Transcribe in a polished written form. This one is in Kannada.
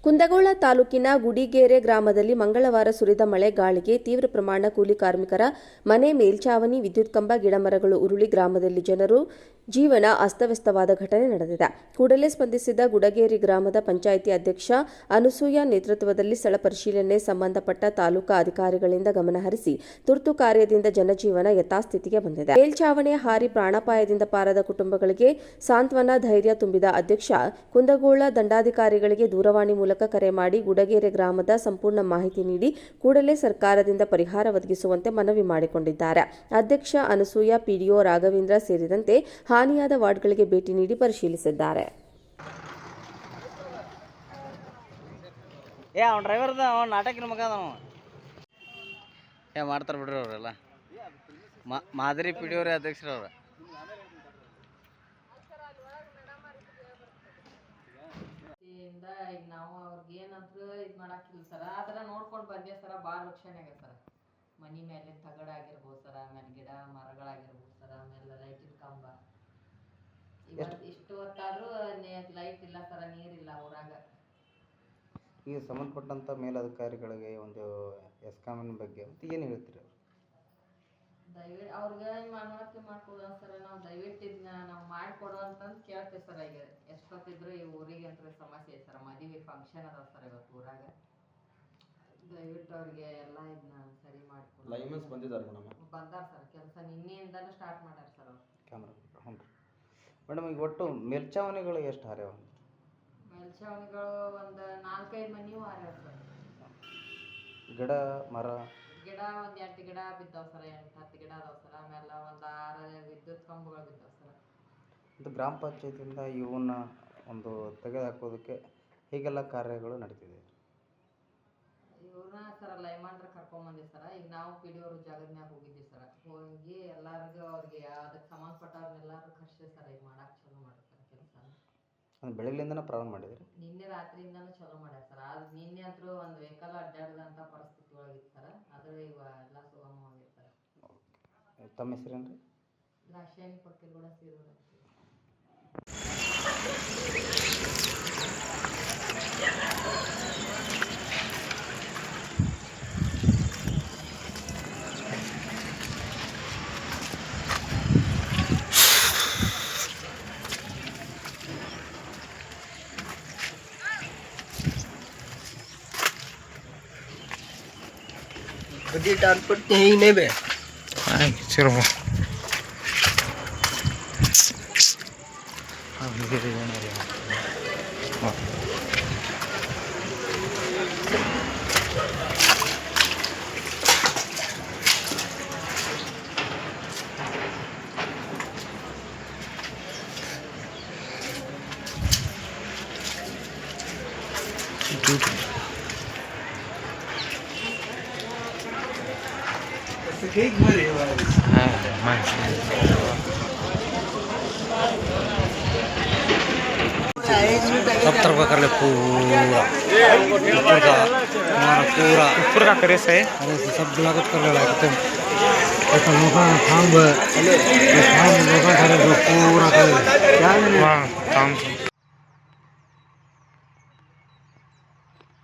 ಕುಂದಗೋಳ ತಾಲೂಕಿನ ಗುಡಿಗೆರೆ ಗ್ರಾಮದಲ್ಲಿ ಮಂಗಳವಾರ ಸುರಿದ ಮಳೆ ಗಾಳಿಗೆ ತೀವ್ರ ಪ್ರಮಾಣ ಕೂಲಿ ಕಾರ್ಮಿಕರ ಮನೆ ಮೇಲ್ಚಾವಣಿ, ವಿದ್ಯುತ್ ಕಂಬ, ಗಿಡಮರಗಳು ಉರುಳಿ ಗ್ರಾಮದಲ್ಲಿ ಜನರು ಜೀವನ ಅಸ್ತವ್ಯಸ್ತವಾದ ಘಟನೆ ನಡೆದಿದೆ. ಕೂಡಲೇ ಸ್ಪಂದಿಸಿದ ಗುಡಗೇರಿ ಗ್ರಾಮದ ಪಂಚಾಯಿತಿ ಅಧ್ಯಕ್ಷ ಅನಸೂಯ ನೇತೃತ್ವದಲ್ಲಿ ಸ್ಥಳ ಪರಿಶೀಲನೆ ಸಂಬಂಧಪಟ್ಟ ತಾಲೂಕಾ ಅಧಿಕಾರಿಗಳಿಂದ ಗಮನಹರಿಸಿ ತುರ್ತು ಕಾರ್ಯದಿಂದ ಜನಜೀವನ ಯಥಾಸ್ಥಿತಿಗೆ ಬಂದಿದೆ. ಮೇಲ್ಚಾವಣಿ ಹಾರಿ ಪ್ರಾಣಾಪಾಯದಿಂದ ಪಾರಾದ ಕುಟುಂಬಗಳಿಗೆ ಸಾಂತ್ವನ, ಧೈರ್ಯ ತುಂಬಿದ ಅಧ್ಯಕ್ಷ ಕುಂದಗೋಳ ದಂಡಾಧಿಕಾರಿಗಳಿಗೆ ದೂರವಾಣಿ ಮೂಲಕ ಕರೆ ಮಾಡಿ ಗುಡಗೇರೆ ಗ್ರಾಮದ ಸಂಪೂರ್ಣ ಮಾಹಿತಿ ನೀಡಿ ಕೂಡಲೇ ಸರ್ಕಾರದಿಂದ ಪರಿಹಾರ ಒದಗಿಸುವಂತೆ ಮನವಿ ಮಾಡಿಕೊಂಡಿದ್ದಾರೆ. ಅಧ್ಯಕ್ಷ ಅನಸೂಯ, ಪಿಡಿಒ ರಾಘವೇಂದ್ರ ಸೇರಿದಂತೆ ಹಾನಿಯಾದ ವಾರ್ಡ್ಗಳಿಗೆ ಭೇಟಿ ನೀಡಿ ಪರಿಶೀಲಿಸಿದ್ದಾರೆ. ಮಾಡ್ತಾರ ಬಿಡ್ರಿ ಅವರೆಲ್ಲ ಮಾದರಿ ಪಿಡಿಒ ಅಧ್ಯಕ್ಷರವ್ರ. ಈಗ ನಾವು ಅವ್ರಿಗೆ ಏನಂದ್ರು ಇದು ಮಾಡಾಕಿಲ್ಲ ಸರ, ಆದ್ರೆ ನೋಡ್ಕೊಂಡು ಬಂದೆ ಸರ. ಭಾಳ ಲಕ್ಷಣ ಆಗ್ಯದ ಸರ. ಮನಿ ಮೇಲೆ ತಗಡ ಆಗಿರ್ಬೋದು ಸರ, ಆಮೇಲೆ ಗಿಡ ಮರಗಳಾಗಿರ್ಬೋದು ಸರ, ಆಮೇಲೆ ಲೈಟಿನ ಕಂಬ. ಇವತ್ತು ಇಷ್ಟು ಹೊತ್ತಾದ್ರೂ ಲೈಟ್ ಇಲ್ಲ ಸರ, ನೀರಿಲ್ಲ ಊರಾಗ. ಈಗ ಸಂಬಂಧಪಟ್ಟಂತ ಮೇಲಧಿಕಾರಿಗಳಿಗೆ ಒಂದು ಎಸ್ಕಾಮಿನ ಬಗ್ಗೆ ಏನು ಹೇಳ್ತೀರಿ? ದಯವಿಟ್ಟು ಅವ್ರಿಗೆ ಮನವರಿಕೆ ಮಾಡ್ಕೊಡೋ ಸರ. ನಾವು ದಯವಿಟ್ಟು ಇದನ್ನ ನಾವು ಮಾಡಿಕೊಡೋ ಅಂತಂದು ಕೇಳ್ತೀವಿ ಸರ. ಈಗ ಎಷ್ಟೊತ್ತಿದ್ರು ಈ ಊರಿಗೆ ಅಂತ ಸಮಸ್ಯೆ ಐತೆ ಸರ. ಮದುವೆ ಫಂಕ್ಷನ್ ಅದಾವ ಸರ್ ಇವತ್ತು ಊರಾಗ. ದಯವಿಟ್ಟು ಅವ್ರಿಗೆ ಎಲ್ಲ ಇದನ್ನ ಸರಿ ಮಾಡ್ಕೊಡಿ. ಲೈನ್ಸ್ ಬಂದಿದ್ದಾರೆ ಬಂದಾರ ಸರ್. ಕೆಲಸ ನಿನ್ನೆಯಿಂದನೂ ಸ್ಟಾರ್ಟ್ ಮಾಡ್ಯಾರ ಸರ್ ಅವ್ರು. ಕ್ಯಾಮ್ರಾ ಹ್ಞೂ ರೀ ಮೇಡಮ್. ಈಗ ಒಟ್ಟು ಮೇಲ್ಚಾವಣಿಗಳು ಎಷ್ಟು ಹಾರ್ಯಾವ? ಮೇಲ್ಛಾವಣಿಗಳು ಒಂದು 4-5 ಮನೆಯೂ ಹಾರ್ಯಾವ ಸರ್. ಗಿಡ ಮರ ಗಿಡ ಒಂದು 8 ಗಿಡ ಬಿದ್ದಾವ ಸರ್. 8-10 ಗಿಡ ಅದಾವ ಸರ್. ಆಮೇಲೆ ಒಂದು 6 ವಿದ್ಯುತ್ ಕಂಬಗಳು ಬಿದ್ದಾವ ಸರ್. ಮತ್ತು ಗ್ರಾಮ ಪಂಚಾಯತಿಯಿಂದ ಇವನ್ನ ಒಂದು ತೆಗೆದುಹಾಕೋದಕ್ಕೆ ಹೀಗೆಲ್ಲ ಕಾರ್ಯಗಳು ನಡೀತಿದೆ. ಇವ್ರನ್ನ ಸರ ಲೈಮಾನ್ರ ಕರ್ಕೊಂಬಂದಿ ಸರ. ಈಗ ನಾವು ಪಿಡಿಒರು ಜಾಗದ ಮ್ಯಾಗ ಹೋಗಿದ್ವಿ ಸರ. ಹೋಗಿ ಎಲ್ಲರಿಗೂ ಅವ್ರಿಗೆ ಅದಕ್ಕೆ ಸಂಬಂಧಪಟ್ಟವ್ರನ್ನೆಲ್ಲರೂ ಕರ್ಸಿ ಸರ. ಈಗ ಮಾಡಕ್ಕೆ ಚಲೋ ಮಾಡ್ತಾರೆ ಕೆಲಸ. ಅದು ಬೆಳಗ್ಗೆಯಿಂದನೇ ಪ್ರಾರಂಭ ಮಾಡಿದ್ರಿ? ನಿನ್ನೆ ರಾತ್ರಿಯಿಂದನೂ ಚಲೋ ಮಾಡ್ಯಾರ ಸರ್. ಅದು ನಿನ್ನೆ ಅಂತೂ ಒಂದು ವೆಹಿಕಲ್ ಅಡ್ಡಾಡದಂಥ ಪರಿಸ್ಥಿತಿ ಒಳಗಿತ್ತು ಸರ್. ಆದರೆ ಇವ ಎಲ್ಲ ಸುಗಮವಾಗಿರ್ತಾರೆ. ತಮ್ಮ ಹೆಸರೇನ್ರಿ? ರಾಸಾಯನಿಕ ಪಕ್ಕಲ್ ಕೂಡ ಸೇರೋದು. बड़ी टारपट यही नहीं बे। चलो सब तरफ कर ले पूरा पूरा ऊपर का करे से सब लागत कर ले एकदम ऐसा लोहा थांब लोहा पूरा कर क्या काम